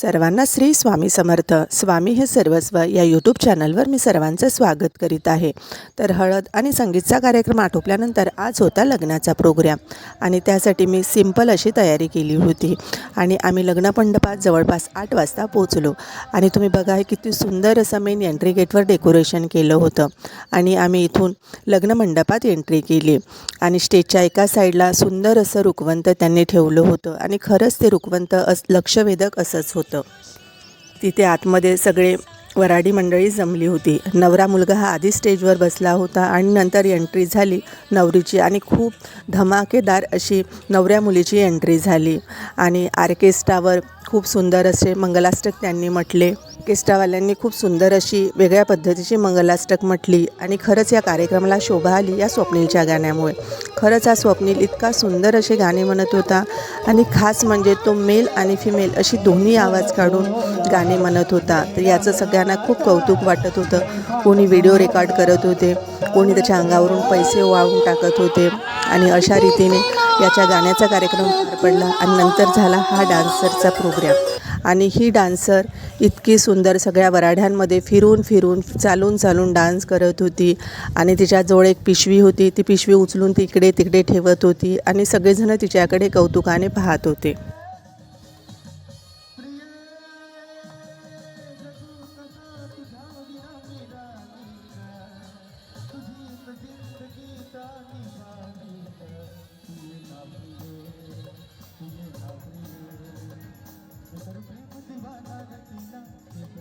सर्वांना श्री स्वामी समर्थ. स्वामी हे सर्वस्व या यूट्यूब चॅनलवर मी सर्वांचं स्वागत करीत आहे. तर हळद आणि संगीतचा कार्यक्रम आटोपल्यानंतर आज होता लग्नाचा प्रोग्राम आणि त्यासाठी मी सिंपल अशी तयारी केली होती आणि आम्ही लग्नमंडपात जवळपास 8 वाजता पोहोचलो आणि तुम्ही बघा किती सुंदर असं मेन एंट्री गेटवर डेकोरेशन केलं होतं आणि आम्ही इथून लग्नमंडपात एंट्री केली आणि स्टेजच्या एका साईडला सुंदर असं रुखवंत त्यांनी ठेवलं होतं आणि खरंच ते रुखवंत लक्षवेधक असंच होतं. तिथे आतमध्ये सगळे वऱ्हाडी मंडळी जमली होती. नवरा मुलगा हा आधी स्टेजवर बसला होता आणि नंतर एंट्री झाली नवरीची आणि खूप धमाकेदार अशी नवऱ्या मुलीची एंट्री झाली आणि ऑर्केस्ट्रावर खूप सुंदर असे मंगलाष्टक त्यांनी म्हटले. ऑर्केस्ट्रावाल्यांनी खूप सुंदर अशी वेगळ्या पद्धतीची मंगलाष्टक म्हटली आणि खरंच या कार्यक्रमाला शोभा आली या स्वप्नीलच्या गाण्यामुळे. खरंच हा स्वप्नील इतका सुंदर असे गाणे म्हणत होता आणि खास म्हणजे तो मेल आणि फिमेल अशी दोन्ही आवाज काढून गाणे म्हणत होता. तर याचं सगळ्यांना खूप कौतुक वाटत होतं. कोणी व्हिडिओ रेकॉर्ड करत होते, कोणी त्याच्या अंगावरून पैसे वाळून टाकत होते आणि अशा रीतीने याच्या गाण्याचा कार्यक्रम पार पडला आणि नंतर झाला हा डान्सरचा प्रोग्राम आणि ही डान्सर इतकी सुंदर सगळ्या वऱ्हाड्यांमध्ये फिरून चालून डान्स करत होती आणि तिच्याजवळ एक पिशवी होती. ती पिशवी उचलून ती इकडे तिकडे ठेवत होती आणि सगळेजण तिच्याकडे कौतुकाने पाहत होते.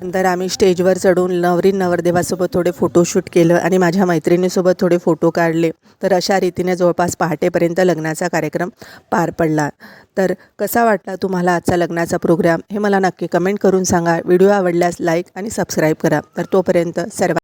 नंतर आम्ही स्टेजवर चढून नवरदेवासोबत थोडे फोटोशूट केलं आणि माझ्या मैत्रिणीसोबत थोडे फोटो काढले. तर अशा रीतीने जवळपास पहाटेपर्यंत लग्नाचा कार्यक्रम पार पडला. तर कसा वाटला तुम्हाला आजचा लग्नाचा प्रोग्राम हे मला नक्की कमेंट करून सांगा. व्हिडिओ आवडल्यास लाईक आणि सबस्क्राईब करा. तर तोपर्यंत सर्व